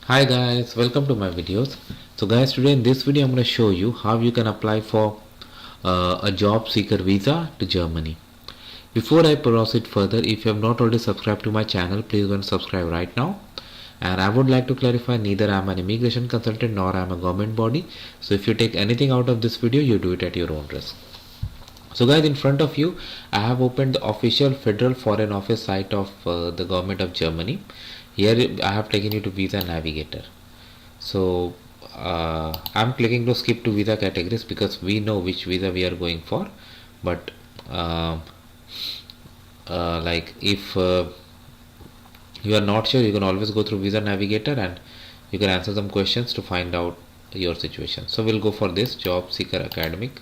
Hi guys, welcome to my videos. So guys, today in this video I'm going to show you how you can apply for a job seeker visa to Germany. Before I proceed further, if you have not already subscribed to my channel, please go and subscribe right now. And I would like to clarify, neither I am an immigration consultant nor I am a government body. So if you take anything out of this video, you do it at your own risk. So guys, in front of you I have opened the official Federal Foreign Office site of the government of Germany. Here I have taken you to Visa Navigator. So I'm clicking to skip to visa categories because we know which visa we are going for. But like if you are not sure, you can always go through Visa Navigator and you can answer some questions to find out your situation. So we'll go for this job seeker academic.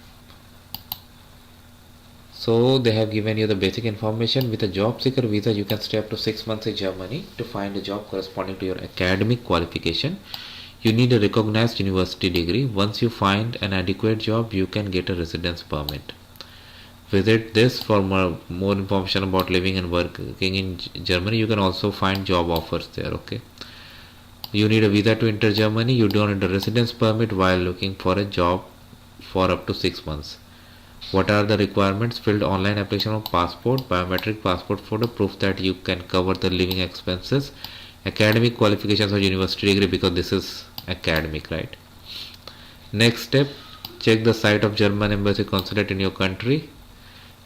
So they have given you the basic information. With a job seeker visa, you can stay up to 6 months in Germany to find a job corresponding to your academic qualification. You need a recognized university degree. Once you find an adequate job, you can get a residence permit. Visit this for more information about living and working in Germany. You can also find job offers there. Okay. You need a visa to enter Germany. You don't need a residence permit while looking for a job for up to 6 months. What are the requirements? Filled online application of passport, biometric passport photo, proof that you can cover the living expenses, academic qualifications or university degree, because this is academic, right? Next step, check the site of German embassy consulate in your country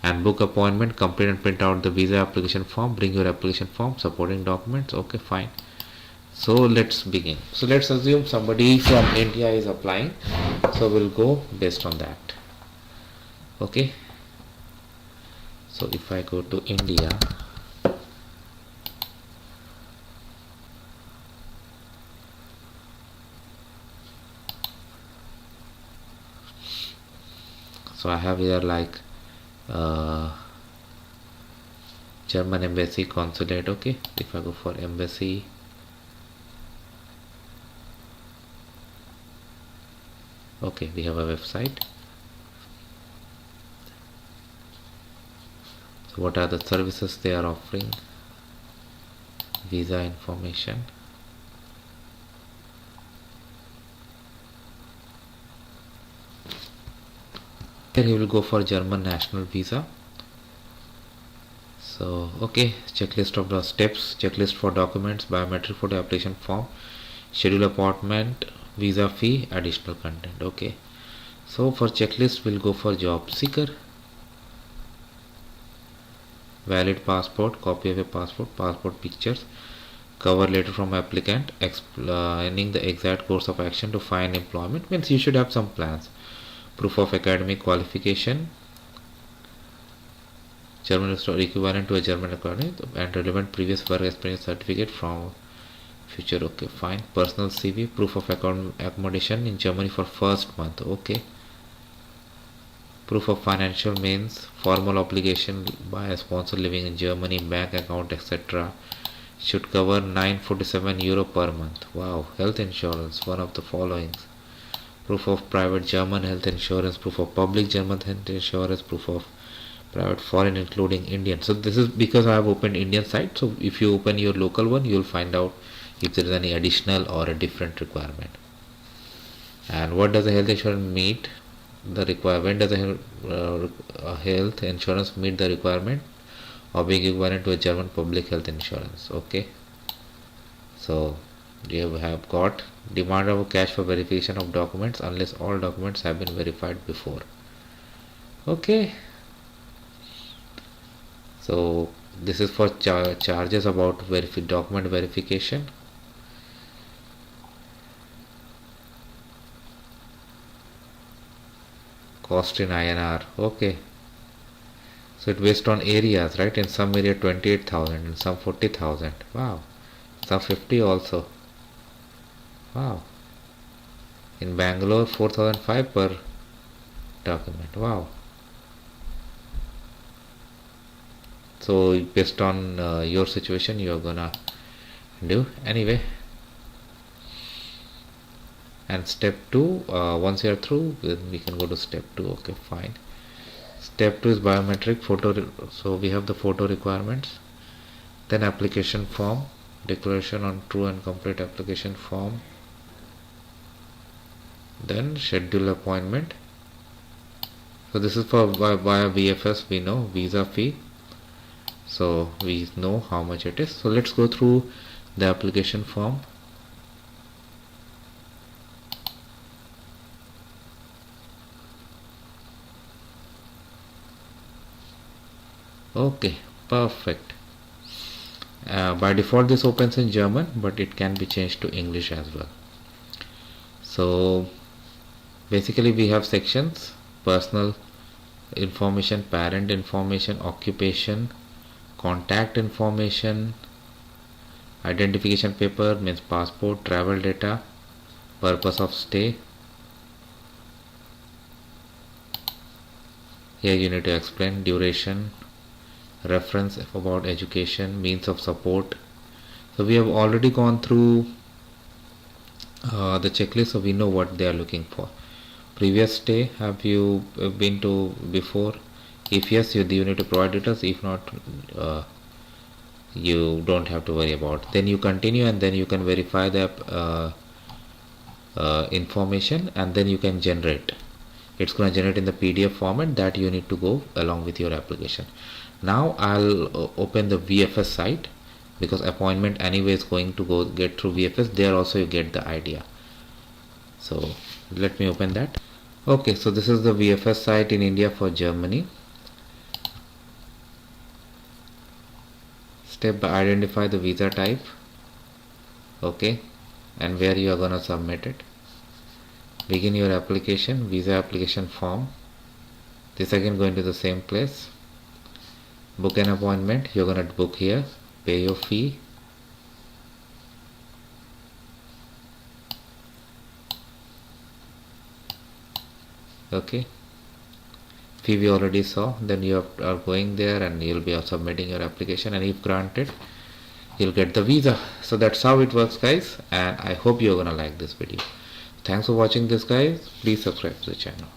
and book appointment. Complete and print out the visa application form. Bring your application form, supporting documents. Okay, fine. So let's begin. So let's assume somebody from India is applying. So we'll go based on that. Okay, so if I go to India, so I have here like German embassy consulate. Okay, if I go for embassy, okay, we have a website. So what are the services they are offering? Visa information. Here you will go for German national visa. So okay, checklist of the steps, checklist for documents, biometric photo, application form, schedule appointment, visa fee, additional content. Okay, so for checklist we'll go for job seeker. Valid passport, copy of a passport, passport pictures, cover letter from applicant explaining the exact course of action to find employment. Means you should have some plans. Proof of academic qualification, German equivalent to a German academic, and relevant previous work experience certificate from future. Okay, fine. Personal CV, proof of accommodation in Germany for first month. Okay. Proof of financial means, formal obligation by a sponsor living in Germany, bank account, etc. Should cover 947 euro per month. Wow. Health insurance, one of the following. Proof of private German health insurance, proof of public German health insurance, proof of private foreign including Indian. So this is because I have opened Indian site. So if you open your local one, you will find out if there is any additional or a different requirement. And what does the health insurance meet the requirement? When does the health insurance meet the requirement of being equivalent to a German public health insurance? Okay, so you have got demand of cash for verification of documents unless all documents have been verified before. Okay, so this is for charges about document verification. Cost in INR. Okay, so it's based on areas, right? In some area 28,000, in some 40,000. Wow. Some 50 also. Wow. In Bangalore 4,005 per document. Wow. So based on your situation, you're gonna do anyway. And step 2, once you are through, then we can go to step 2. Okay, fine. Step 2 is biometric photo. So we have the photo requirements, then application form, declaration on true and complete application form, then schedule appointment. So this is for via VFS, we know visa fee, so we know how much it is. So let's go through the application form. Okay, perfect. By default this opens in German, but it can be changed to English as well. So basically we have sections: personal information, parent information, occupation, contact information, identification paper means passport, travel data, purpose of stay. Here you need to explain duration, reference about education, means of support. So we have already gone through the checklist, so we know what they are looking for. Previous stay, have you been to before? If yes, you need to provide details. If not, you don't have to worry about. Then you continue, and then you can verify the information, and then you can generate. It's going to generate in the PDF format that you need to go along with your application. Now I'll open the VFS site, because appointment anyway is going to go get through VFS. There also you get the idea. So let me open that. Okay, so this is the VFS site in India for Germany. Step by identify the visa type, okay, and where you are gonna submit it. Begin your application, visa application form. This again going to the same place. Book an appointment, you're gonna book here, pay your fee. Okay, fee we already saw. Then you are going there and you'll be submitting your application, and if granted, you'll get the visa. So that's how it works, guys, and I hope you're gonna like this video. Thanks for watching this, guys. Please subscribe to the channel.